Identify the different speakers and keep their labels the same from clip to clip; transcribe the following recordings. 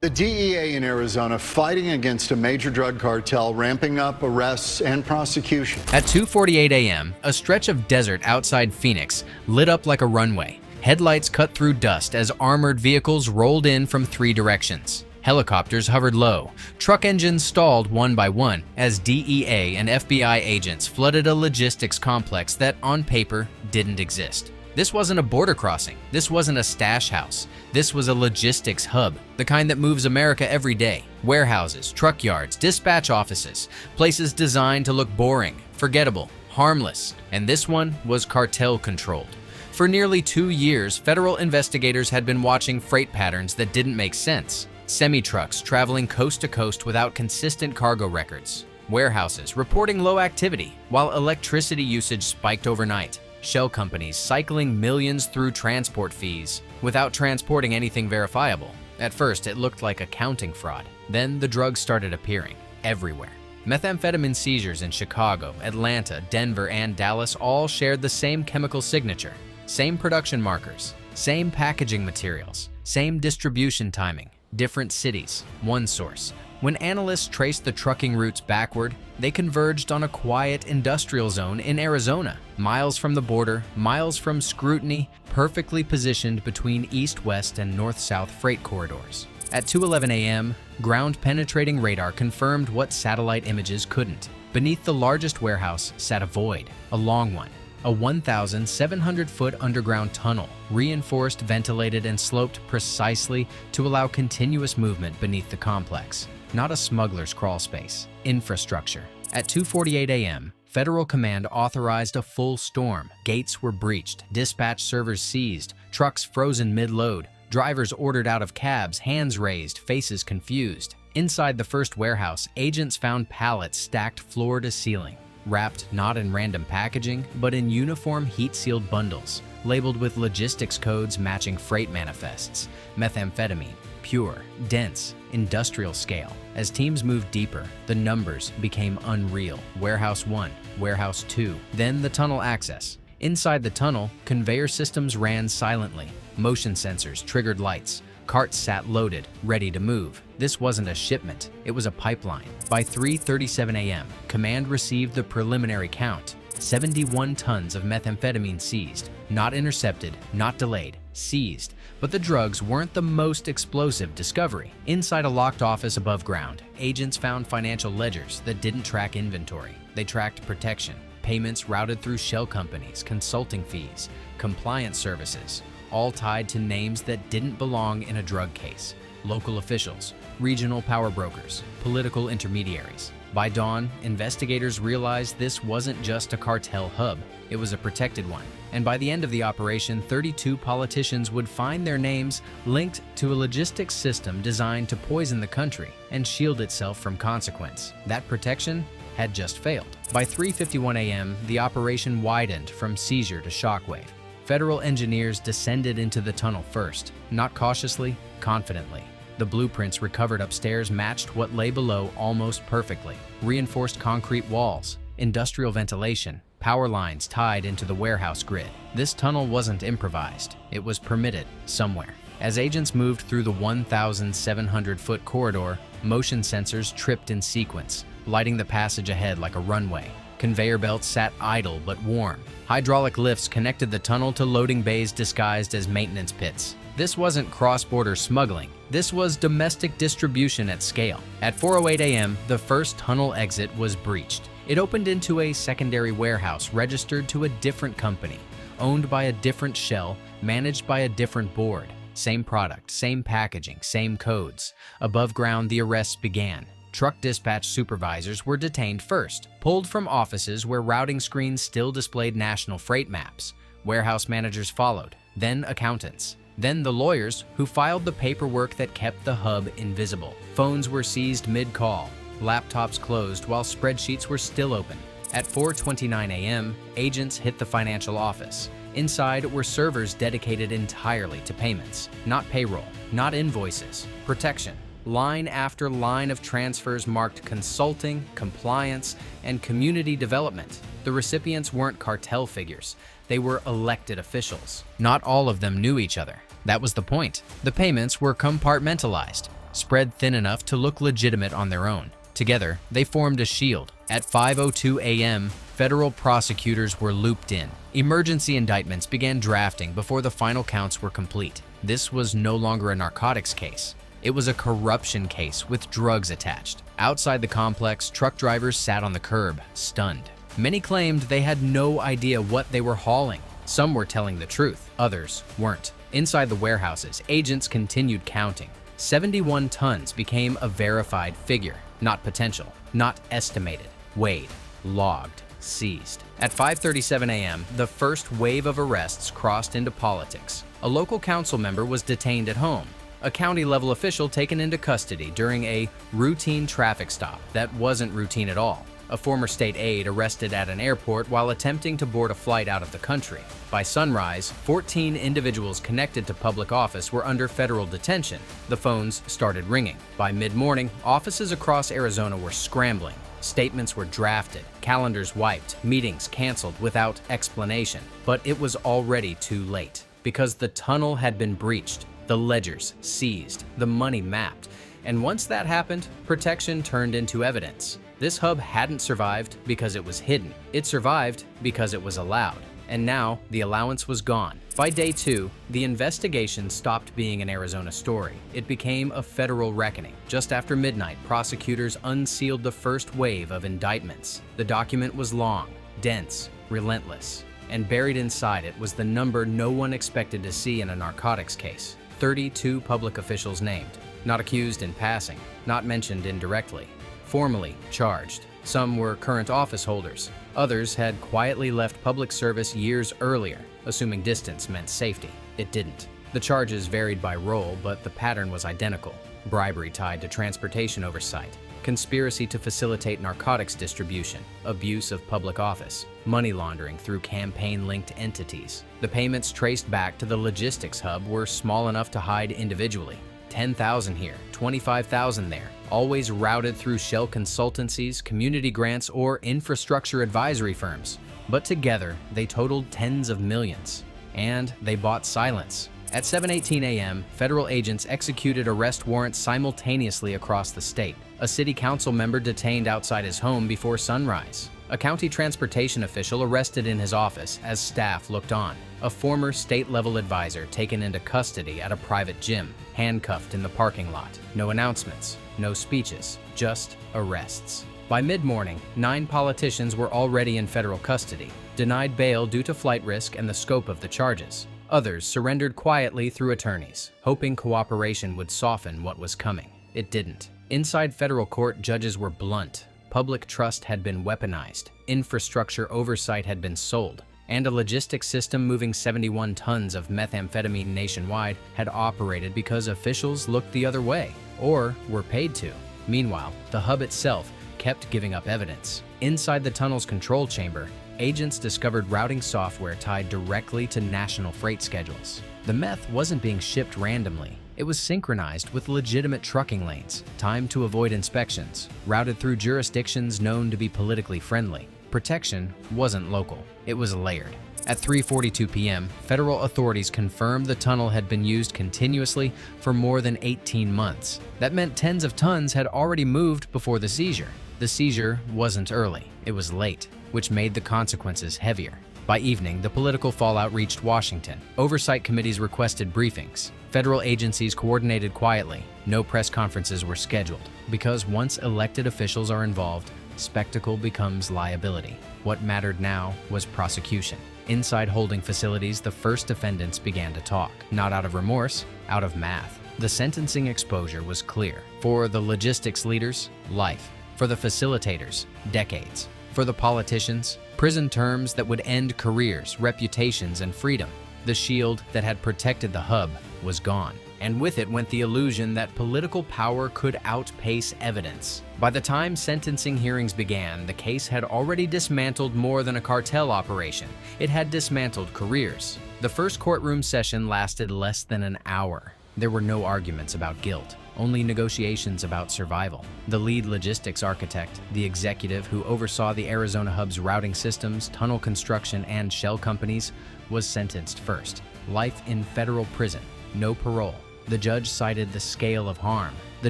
Speaker 1: The DEA in Arizona fighting against a major drug cartel, ramping up arrests and prosecution.
Speaker 2: At 2:48 a.m., a stretch of desert outside Phoenix lit up like a runway. Headlights cut through dust as armored vehicles rolled in from three directions. Helicopters hovered low. Truck engines stalled one by one as DEA and FBI agents flooded a logistics complex that, on paper, didn't exist. This wasn't a border crossing. This wasn't a stash house. This was a logistics hub, the kind that moves America every day. Warehouses, truck yards, dispatch offices, places designed to look boring, forgettable, harmless. And this one was cartel-controlled. For nearly 2 years, federal investigators had been watching freight patterns that didn't make sense. Semi-trucks traveling coast to coast without consistent cargo records. Warehouses reporting low activity, while electricity usage spiked overnight. Shell companies cycling millions through transport fees without transporting anything verifiable. At first, it looked like accounting fraud. Then the drugs started appearing everywhere. Methamphetamine seizures in Chicago, Atlanta, Denver, and Dallas all shared the same chemical signature, same production markers, same packaging materials, same distribution timing, different cities, one source. When analysts traced the trucking routes backward, they converged on a quiet industrial zone in Arizona, miles from the border, miles from scrutiny, perfectly positioned between east-west and north-south freight corridors. At 2:11 a.m., ground-penetrating radar confirmed what satellite images couldn't. Beneath the largest warehouse sat a void, a long one. A 1,700-foot underground tunnel, reinforced, ventilated, and sloped precisely to allow continuous movement beneath the complex. Not a smuggler's crawl space. Infrastructure. At 2:48 a.m., federal command authorized a full storm. Gates were breached, dispatch servers seized, trucks frozen mid-load, drivers ordered out of cabs, hands raised, faces confused. Inside the first warehouse, agents found pallets stacked floor to ceiling, wrapped not in random packaging, but in uniform heat-sealed bundles, labeled with logistics codes matching freight manifests. Methamphetamine, pure, dense, industrial scale. As teams moved deeper, the numbers became unreal. Warehouse 1, Warehouse 2, then the tunnel access. Inside the tunnel, conveyor systems ran silently. Motion sensors triggered lights. Carts sat loaded, ready to move. This wasn't a shipment, it was a pipeline. By 3:37 a.m., command received the preliminary count. 71 tons of methamphetamine seized, not intercepted, not delayed, seized. But the drugs weren't the most explosive discovery. Inside a locked office above ground, agents found financial ledgers that didn't track inventory. They tracked protection, payments routed through shell companies, consulting fees, compliance services, all tied to names that didn't belong in a drug case. Local officials, regional power brokers, political intermediaries. By dawn, investigators realized this wasn't just a cartel hub, it was a protected one. And by the end of the operation, 32 politicians would find their names linked to a logistics system designed to poison the country and shield itself from consequence. That protection had just failed. By 3:51 a.m., the operation widened from seizure to shockwave. Federal engineers descended into the tunnel first, not cautiously, confidently. The blueprints recovered upstairs matched what lay below almost perfectly. Reinforced concrete walls, industrial ventilation, power lines tied into the warehouse grid. This tunnel wasn't improvised, it was permitted somewhere. As agents moved through the 1,700-foot corridor, motion sensors tripped in sequence, lighting the passage ahead like a runway. Conveyor belts sat idle but warm. Hydraulic lifts connected the tunnel to loading bays disguised as maintenance pits. This wasn't cross-border smuggling. This was domestic distribution at scale. At 4:08 a.m., the first tunnel exit was breached. It opened into a secondary warehouse registered to a different company, owned by a different shell, managed by a different board. Same product, same packaging, same codes. Above ground, the arrests began. Truck dispatch supervisors were detained first, pulled from offices where routing screens still displayed national freight maps. Warehouse managers followed, then accountants, then the lawyers who filed the paperwork that kept the hub invisible. Phones were seized mid-call, laptops closed while spreadsheets were still open. At 4:29 a.m., agents hit the financial office. Inside were servers dedicated entirely to payments, not payroll, not invoices, protection. Line after line of transfers marked consulting, compliance, and community development. The recipients weren't cartel figures. They were elected officials. Not all of them knew each other. That was the point. The payments were compartmentalized. spread thin enough to look legitimate on their own. Together, they formed a shield. At 5:02 a.m., federal prosecutors were looped in. Emergency indictments began drafting before the final counts were complete. This was no longer a narcotics case. It was a corruption case with drugs attached. Outside the complex, truck drivers sat on the curb, stunned. Many claimed they had no idea what they were hauling. Some were telling the truth, others weren't. Inside the warehouses, agents continued counting. 71 tons became a verified figure, not potential, not estimated, weighed, logged, seized. At 5:37 a.m., the first wave of arrests crossed into politics. A local council member was detained at home. A county-level official taken into custody during a routine traffic stop that wasn't routine at all. A former state aide arrested at an airport while attempting to board a flight out of the country. By sunrise, 14 individuals connected to public office were under federal detention. The phones started ringing. By mid-morning, offices across Arizona were scrambling. Statements were drafted, calendars wiped, meetings canceled without explanation. But it was already too late, because the tunnel had been breached, the ledgers seized, the money mapped. And once that happened, protection turned into evidence. This hub hadn't survived because it was hidden. It survived because it was allowed. And now, the allowance was gone. By day 2, the investigation stopped being an Arizona story. It became a federal reckoning. Just after midnight, prosecutors unsealed the first wave of indictments. The document was long, dense, relentless, and buried inside it was the number no one expected to see in a narcotics case. 32 public officials named, not accused in passing, not mentioned indirectly. Formally charged. Some were current office holders. Others had quietly left public service years earlier, assuming distance meant safety. It didn't. The charges varied by role, but the pattern was identical. Bribery tied to transportation oversight, conspiracy to facilitate narcotics distribution, abuse of public office, money laundering through campaign-linked entities. The payments traced back to the logistics hub were small enough to hide individually. 10,000 here, 25,000 there, always routed through shell consultancies, community grants, or infrastructure advisory firms. But together, they totaled tens of millions. And they bought silence. At 7:18 a.m., federal agents executed arrest warrants simultaneously across the state. A city council member detained outside his home before sunrise. A county transportation official arrested in his office as staff looked on. A former state-level advisor taken into custody at a private gym, handcuffed in the parking lot. No announcements, no speeches, just arrests. By mid-morning, 9 politicians were already in federal custody, denied bail due to flight risk and the scope of the charges. Others surrendered quietly through attorneys, hoping cooperation would soften what was coming. It didn't. Inside federal court, judges were blunt. Public trust had been weaponized, infrastructure oversight had been sold, and a logistics system moving 71 tons of methamphetamine nationwide had operated because officials looked the other way, or were paid to. Meanwhile, the hub itself kept giving up evidence. Inside the tunnel's control chamber, agents discovered routing software tied directly to national freight schedules. The meth wasn't being shipped randomly. It was synchronized with legitimate trucking lanes, timed to avoid inspections, routed through jurisdictions known to be politically friendly. Protection wasn't local, it was layered. At 3:42 p.m., federal authorities confirmed the tunnel had been used continuously for more than 18 months. That meant tens of tons had already moved before the seizure. The seizure wasn't early, it was late, which made the consequences heavier. By evening, the political fallout reached Washington. Oversight committees requested briefings. Federal agencies coordinated quietly. No press conferences were scheduled. Because once elected officials are involved, spectacle becomes liability. What mattered now was prosecution. Inside holding facilities, the first defendants began to talk. Not out of remorse, out of math. The sentencing exposure was clear. For the logistics leaders, life. For the facilitators, decades. For the politicians, prison terms that would end careers, reputations, and freedom. The shield that had protected the hub was gone, and with it went the illusion that political power could outpace evidence. By the time sentencing hearings began, the case had already dismantled more than a cartel operation. It had dismantled careers. The first courtroom session lasted less than an hour. There were no arguments about guilt, only negotiations about survival. The lead logistics architect, the executive who oversaw the Arizona hub's routing systems, tunnel construction, and shell companies, was sentenced first. Life in federal prison, no parole. The judge cited the scale of harm, the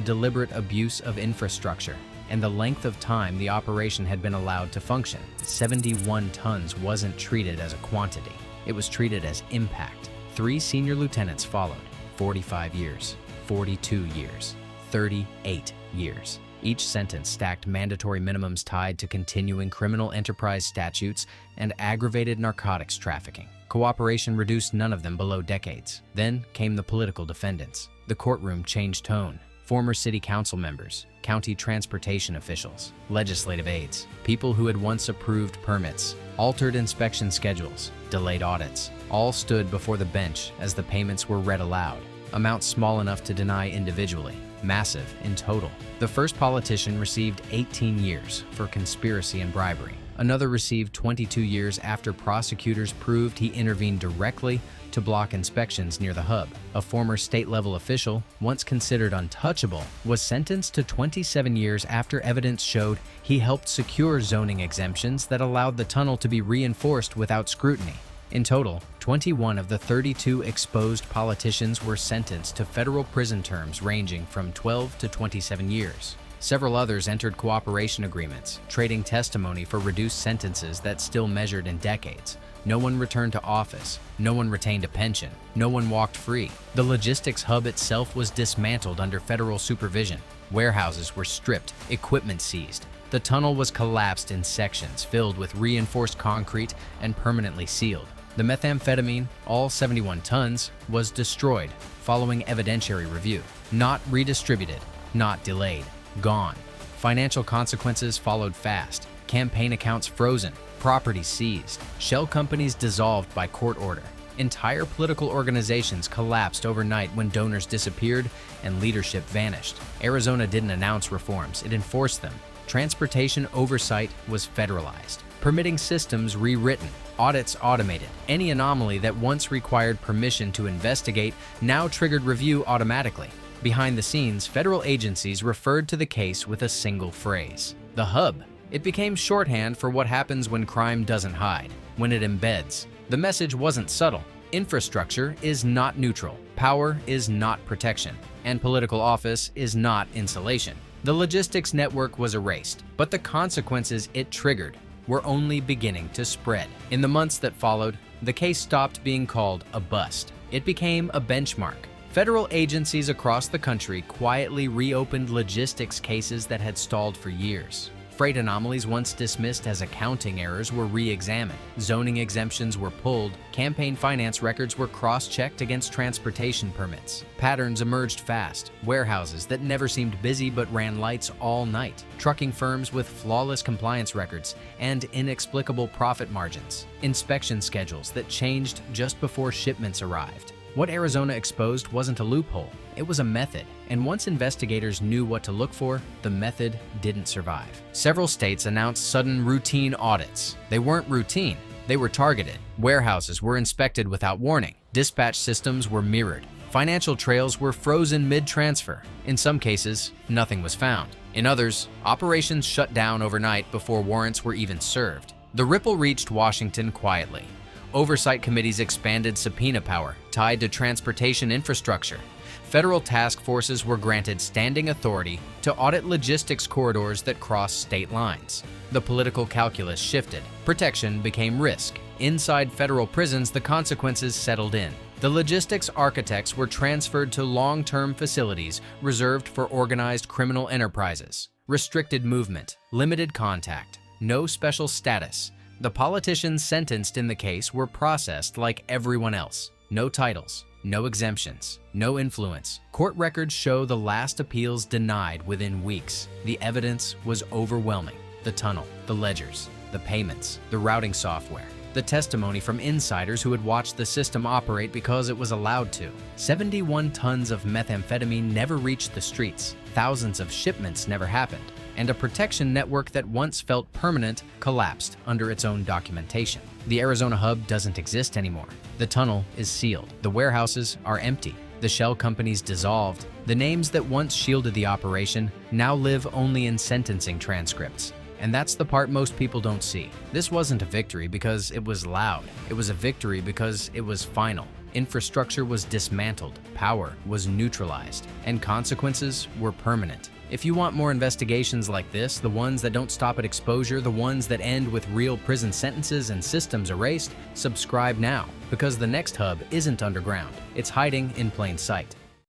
Speaker 2: deliberate abuse of infrastructure, and the length of time the operation had been allowed to function. 71 tons wasn't treated as a quantity. It was treated as impact. 3 senior lieutenants followed. 45 years, 42 years, 38 years. Each sentence stacked mandatory minimums tied to continuing criminal enterprise statutes and aggravated narcotics trafficking. Cooperation reduced none of them below decades. Then came the political defendants. The courtroom changed tone. Former city council members, county transportation officials, legislative aides, people who had once approved permits, altered inspection schedules, delayed audits, all stood before the bench as the payments were read aloud. Amounts small enough to deny individually, massive in total. The first politician received 18 years for conspiracy and bribery. Another received 22 years after prosecutors proved he intervened directly to block inspections near the hub. A former state-level official, once considered untouchable, was sentenced to 27 years after evidence showed he helped secure zoning exemptions that allowed the tunnel to be reinforced without scrutiny. In total, 21 of the 32 exposed politicians were sentenced to federal prison terms ranging from 12 to 27 years. Several others entered cooperation agreements, trading testimony for reduced sentences that still measured in decades. No one returned to office. No one retained a pension. No one walked free. The logistics hub itself was dismantled under federal supervision. Warehouses were stripped, equipment seized. The tunnel was collapsed in sections filled with reinforced concrete and permanently sealed. The methamphetamine, all 71 tons, was destroyed following evidentiary review. Not redistributed, not delayed, gone. Financial consequences followed fast. Campaign accounts frozen, property seized, shell companies dissolved by court order. Entire political organizations collapsed overnight when donors disappeared and leadership vanished. Arizona didn't announce reforms, it enforced them. Transportation oversight was federalized. Permitting systems rewritten, audits automated. Any anomaly that once required permission to investigate now triggered review automatically. Behind the scenes, federal agencies referred to the case with a single phrase: the hub. It became shorthand for what happens when crime doesn't hide, when it embeds. The message wasn't subtle. Infrastructure is not neutral, power is not protection, and political office is not insulation. The logistics network was erased, but the consequences it triggered were only beginning to spread. In the months that followed, the case stopped being called a bust. It became a benchmark. Federal agencies across the country quietly reopened logistics cases that had stalled for years. Freight anomalies once dismissed as accounting errors were re-examined. Zoning exemptions were pulled. Campaign finance records were cross-checked against transportation permits. Patterns emerged fast. Warehouses that never seemed busy but ran lights all night. Trucking firms with flawless compliance records and inexplicable profit margins. Inspection schedules that changed just before shipments arrived. What Arizona exposed wasn't a loophole, it was a method. And once investigators knew what to look for, the method didn't survive. Several states announced sudden routine audits. They weren't routine, they were targeted. Warehouses were inspected without warning. Dispatch systems were mirrored. Financial trails were frozen mid-transfer. In some cases, nothing was found. In others, operations shut down overnight before warrants were even served. The ripple reached Washington quietly. Oversight committees expanded subpoena power tied to transportation infrastructure. Federal task forces were granted standing authority to audit logistics corridors that cross state lines. The political calculus shifted. Protection became risk. Inside federal prisons, the consequences settled in. The logistics architects were transferred to long-term facilities reserved for organized criminal enterprises. Restricted movement, limited contact, no special status. The politicians sentenced in the case were processed like everyone else. No titles, no exemptions, no influence. Court records show the last appeals denied within weeks. The evidence was overwhelming. The tunnel, the ledgers, the payments, the routing software, the testimony from insiders who had watched the system operate because it was allowed to. 71 tons of methamphetamine never reached the streets. Thousands of shipments never happened. And a protection network that once felt permanent collapsed under its own documentation. The Arizona hub doesn't exist anymore. The tunnel is sealed. The warehouses are empty. The shell companies dissolved. The names that once shielded the operation now live only in sentencing transcripts. And that's the part most people don't see. This wasn't a victory because it was loud. It was a victory because it was final. Infrastructure was dismantled, power was neutralized, and consequences were permanent. If you want more investigations like this, the ones that don't stop at exposure, the ones that end with real prison sentences and systems erased, subscribe now, because the next hub isn't underground. It's hiding in plain sight.